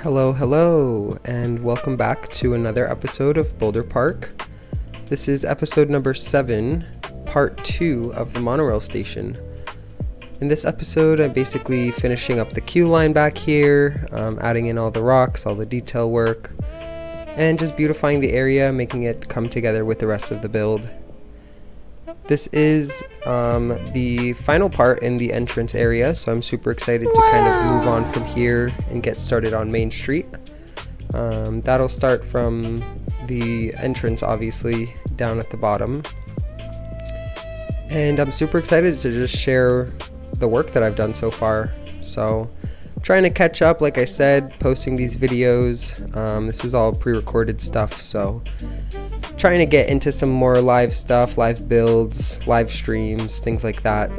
Hello, and welcome back to another episode of Boulder Park. This is episode number 7, part 2 of the monorail station. In this episode, I'm basically finishing up the queue line back here, adding in all the rocks, all the detail work, and just beautifying the area, making it come together with the rest of the build. This is the final part in the entrance area, so I'm super excited to kind of move on from here and get started on Mainstreet. That'll start from the entrance, obviously, down at the bottom. And I'm super excited to just share the work that I've done so far. So I'm trying to catch up, like I said, posting these videos. This is all pre-recorded stuff, so trying to get into some more live stuff, live builds, live streams, things like that,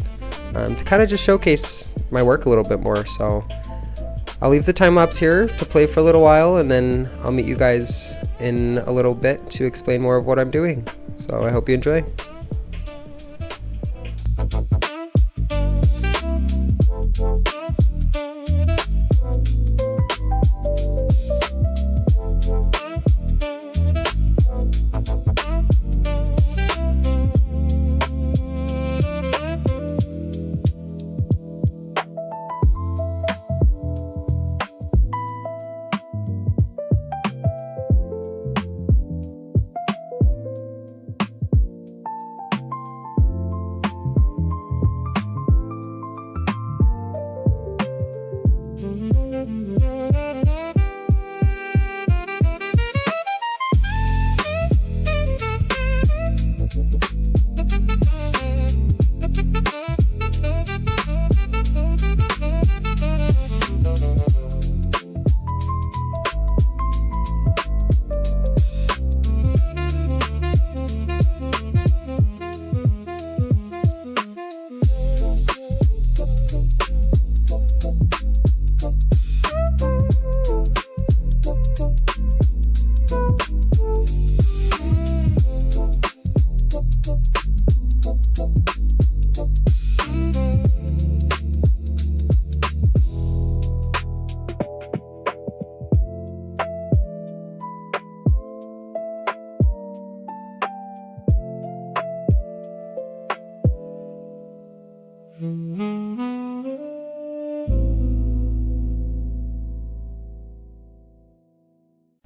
to kind of just showcase my work a little bit more. So I'll leave the time lapse here to play for a little while, and then I'll meet you guys in a little bit to explain more of what I'm doing. So I hope you enjoy.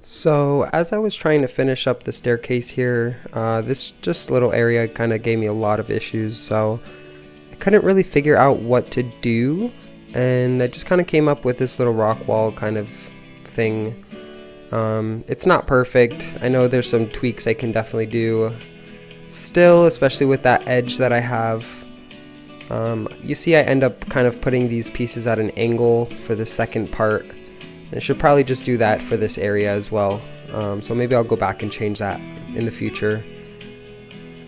So as I was trying to finish up the staircase here, this just little area kind of gave me a lot of issues, so I couldn't really figure out what to do, and I just kind of came up with this little rock wall kind of thing. It's not perfect. I know there's some tweaks I can definitely do still, especially with that edge that I have. You see I end up kind of putting these pieces at an angle for the second part. I should probably just do that for this area as well. So maybe I'll go back and change that in the future.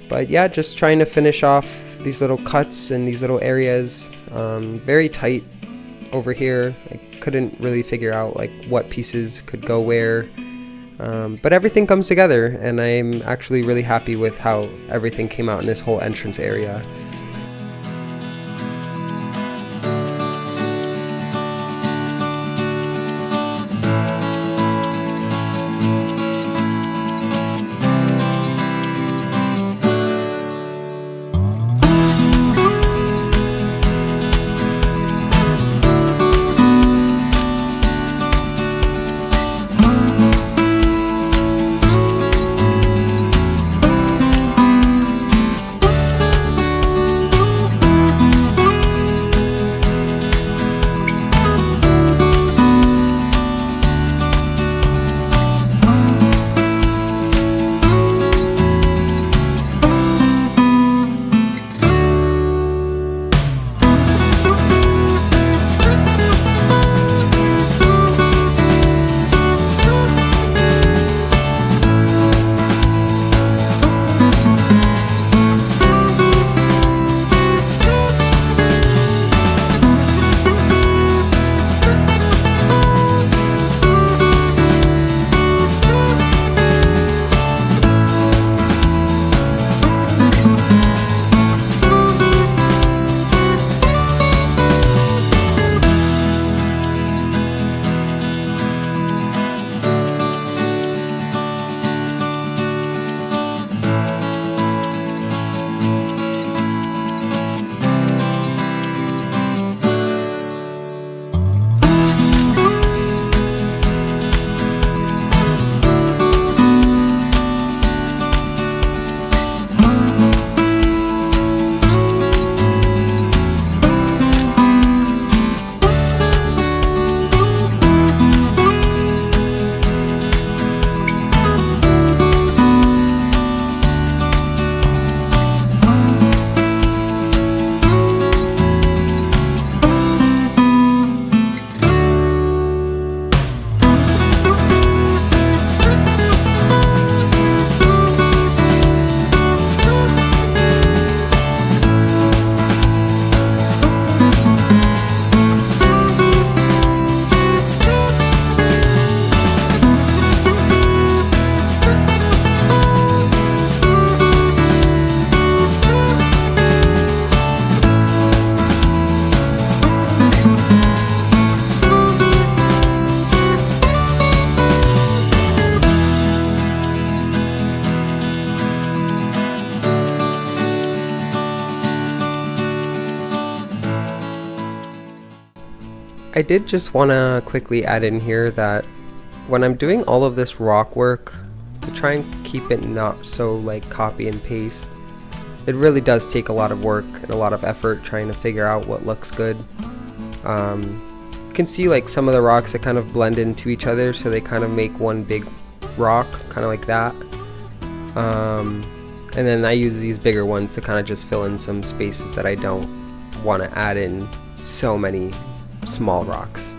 But yeah, just trying to finish off these little cuts and these little areas. Very tight over here. I couldn't really figure out like what pieces could go where. But everything comes together, and I'm actually really happy with how everything came out in this whole entrance area. I did just want to quickly add in here that when I'm doing all of this rock work, to try and keep it not so like copy and paste, it really does take a lot of work and a lot of effort trying to figure out what looks good. You can see like some of the rocks that kind of blend into each other, so they kind of make one big rock, kind of like that. And then I use these bigger ones to kind of just fill in some spaces that I don't want to add in so many small rocks.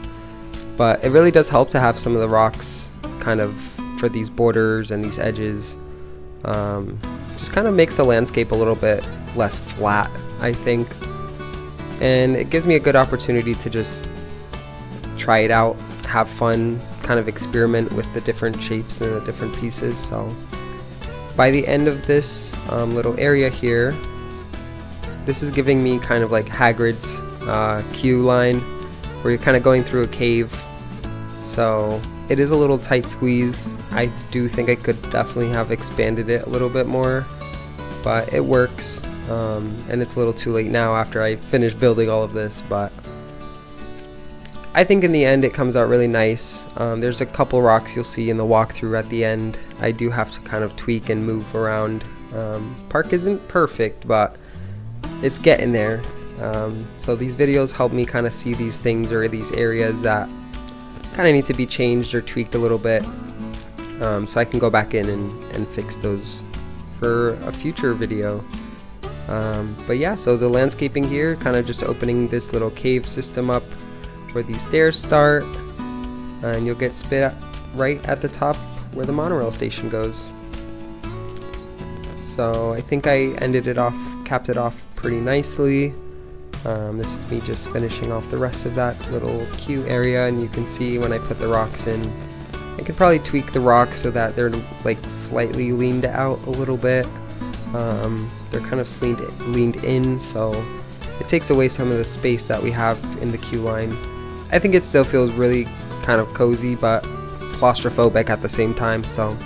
But it really does help to have some of the rocks kind of for these borders and these edges. Just kind of makes the landscape a little bit less flat, I think. And it gives me a good opportunity to just try it out, have fun, kind of experiment with the different shapes and the different pieces. So by the end of this little area here, this is giving me kind of like Hagrid's queue line, where you're kind of going through a cave. So it is a little tight squeeze. I do think I could definitely have expanded it a little bit more, but it works. And it's a little too late now after I finish building all of this, but I think in the end it comes out really nice. There's a couple rocks you'll see in the walkthrough at the end. I do have to kind of tweak and move around. Park isn't perfect, but it's getting there. So these videos help me kind of see these things or these areas that kind of need to be changed or tweaked a little bit, so I can go back in and fix those for a future video. But yeah, so the landscaping here, kind of just opening this little cave system up where these stairs start, and you'll get spit right at the top where the monorail station goes. So I think I capped it off pretty nicely. This is me just finishing off the rest of that little queue area, and you can see when I put the rocks in, I could probably tweak the rocks so that they're like slightly leaned out a little bit. They're kind of leaned in, so it takes away some of the space that we have in the queue line. I think it still feels really kind of cozy, but claustrophobic at the same time, so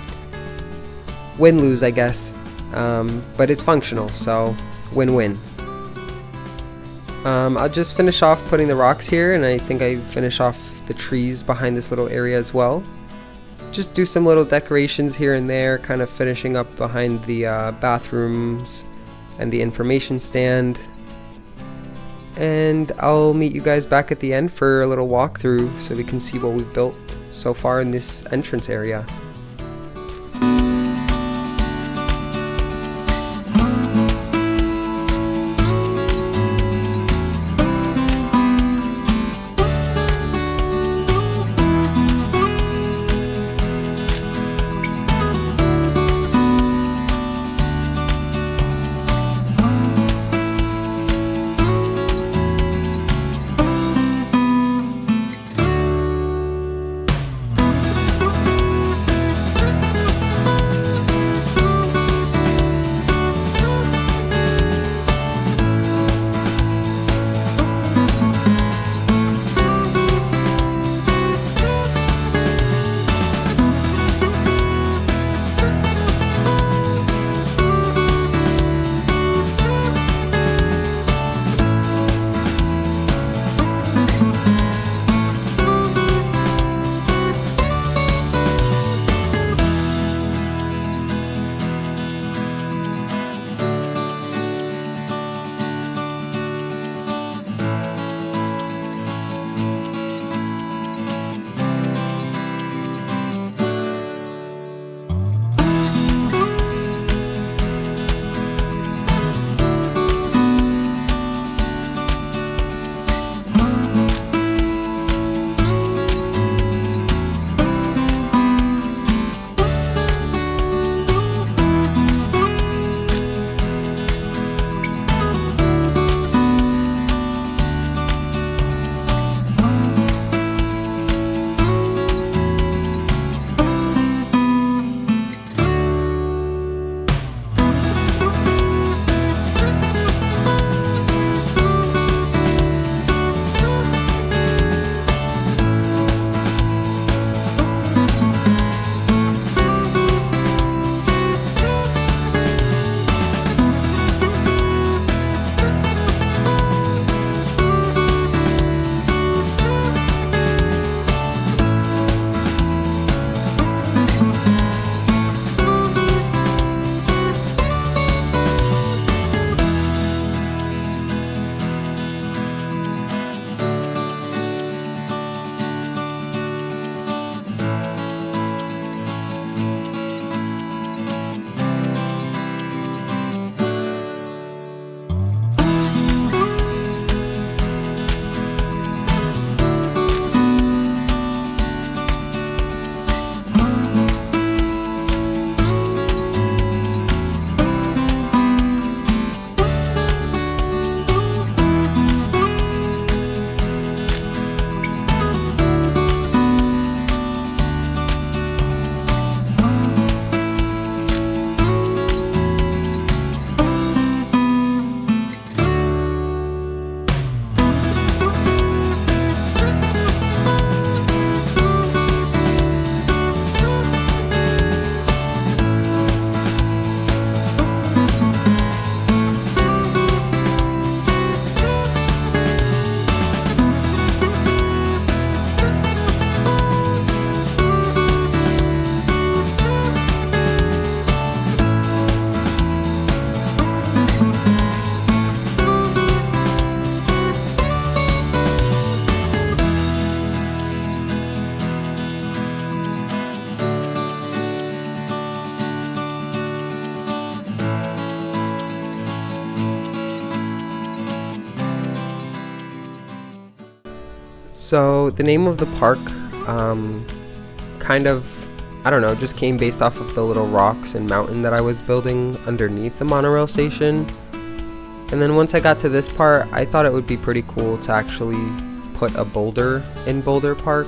win-lose, I guess. But it's functional, so win-win. I'll just finish off putting the rocks here, and I think I finish off the trees behind this little area as well. Just do some little decorations here and there, kind of finishing up behind the bathrooms and the information stand. And I'll meet you guys back at the end for a little walkthrough so we can see what we've built so far in this entrance area. So the name of the park kind of, I don't know, just came based off of the little rocks and mountain that I was building underneath the monorail station. And then once I got to this part, I thought it would be pretty cool to actually put a boulder in Boulder Park.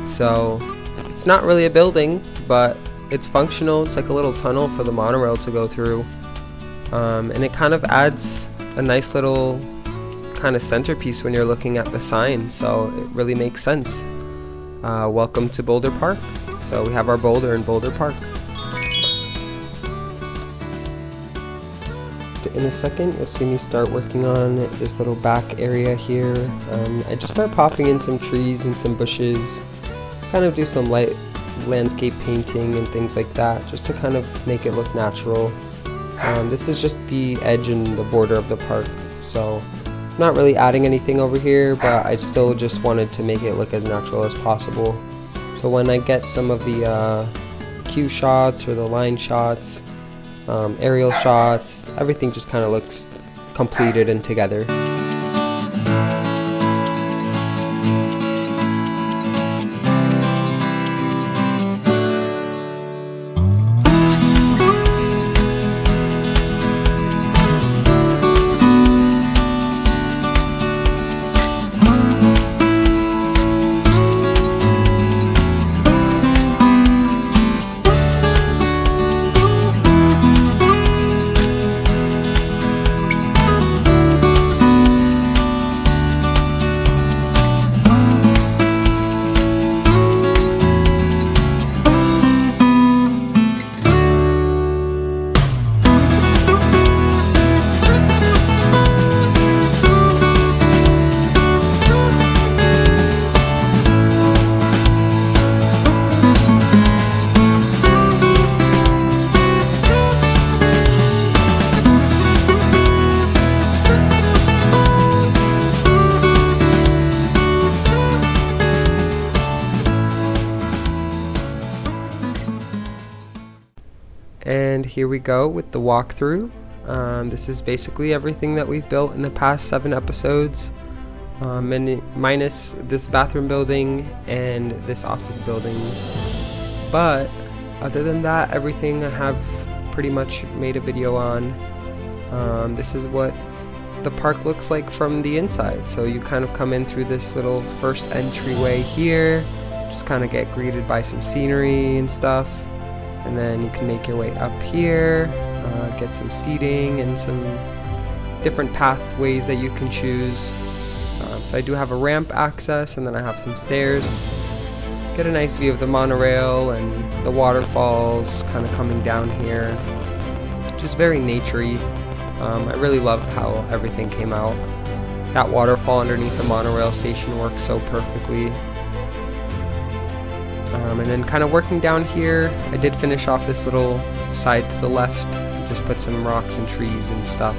So it's not really a building, but it's functional. It's like a little tunnel for the monorail to go through. And it kind of adds a nice little kind of centerpiece when you're looking at the sign, so it really makes sense. Welcome to Boulder Park. So we have our boulder in Boulder Park. In a second, you'll see me start working on this little back area here. I just start popping in some trees and some bushes, kind of do some light landscape painting and things like that, just to kind of make it look natural. This is just the edge and the border of the park, so not really adding anything over here, but I still just wanted to make it look as natural as possible. So when I get some of the cue shots or the line shots, aerial shots, everything just kind of looks completed and together. And here we go with the walkthrough. This is basically everything that we've built in the past 7 episodes, and minus this bathroom building and this office building. But other than that, everything I have pretty much made a video on. This is what the park looks like from the inside. So you kind of come in through this little first entryway here, just kind of get greeted by some scenery and stuff. And then you can make your way up here, get some seating and some different pathways that you can choose. So I do have a ramp access, and then I have some stairs. Get a nice view of the monorail and the waterfalls kind of coming down here. Just very naturey. I really love how everything came out. That waterfall underneath the monorail station works so perfectly. And then kind of working down here, I did finish off this little side to the left, just put some rocks and trees and stuff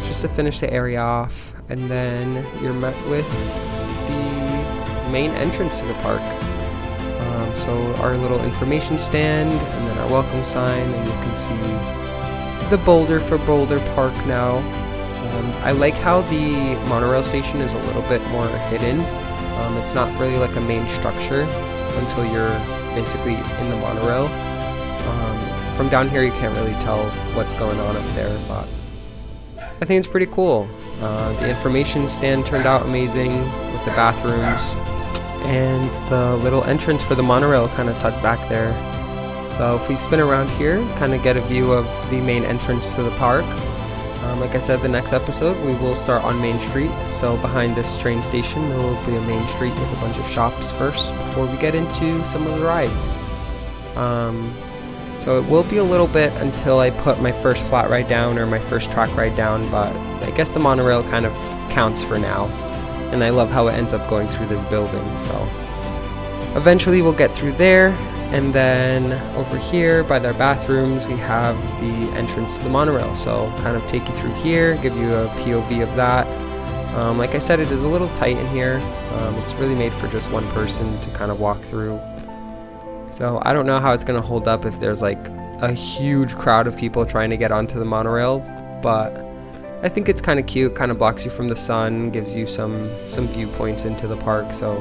just to finish the area off. And then you're met with the main entrance to the park. So our little information stand and then our welcome sign, and you can see the boulder for Boulder Park now. I like how the monorail station is a little bit more hidden. It's not really like a main structure until you're basically in the monorail. From down here you can't really tell what's going on up there, but I think it's pretty cool. The information stand turned out amazing with the bathrooms, and the little entrance for the monorail kind of tucked back there. So if we spin around here, kind of get a view of the main entrance to the park. Like I said, the next episode we will start on Mainstreet. So behind this train station there will be a main street with a bunch of shops first before we get into some of the rides. So it will be a little bit until I put my first flat ride down or my first track ride down, but I guess the monorail kind of counts for now. And I love how it ends up going through this building, so eventually we'll get through there. And then over here by their bathrooms we have the entrance to the monorail, so kind of take you through here, give you a POV of that. Like I said, it is a little tight in here. It's really made for just one person to kind of walk through. So I don't know how it's going to hold up if there's like a huge crowd of people trying to get onto the monorail, but I think it's kind of cute, kind of blocks you from the sun, gives you some viewpoints into the park. So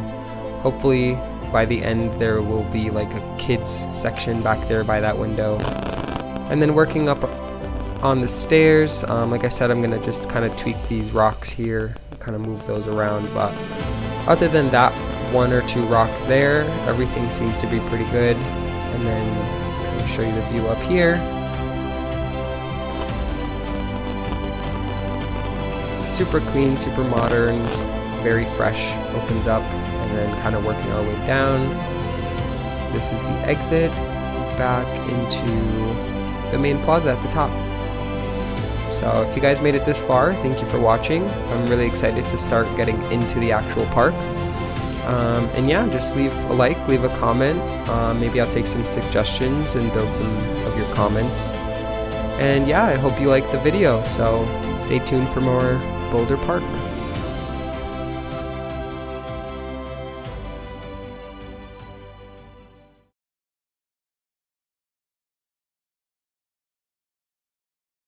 hopefully by the end there will be like a kids section back there by that window. And then working up on the stairs, like I said, I'm gonna just kind of tweak these rocks here, kind of move those around, but other than that 1 or 2 rocks there, everything seems to be pretty good. And then I'll show you the view up here. Super clean, super modern, just very fresh, opens up, and then kind of working our way down. This is the exit back into the main plaza at the top. So if you guys made it this far, thank you for watching. I'm really excited to start getting into the actual park. And yeah, just leave a like, leave a comment. Maybe I'll take some suggestions and build some of your comments. And yeah, I hope you liked the video, so stay tuned for more Boulder Park.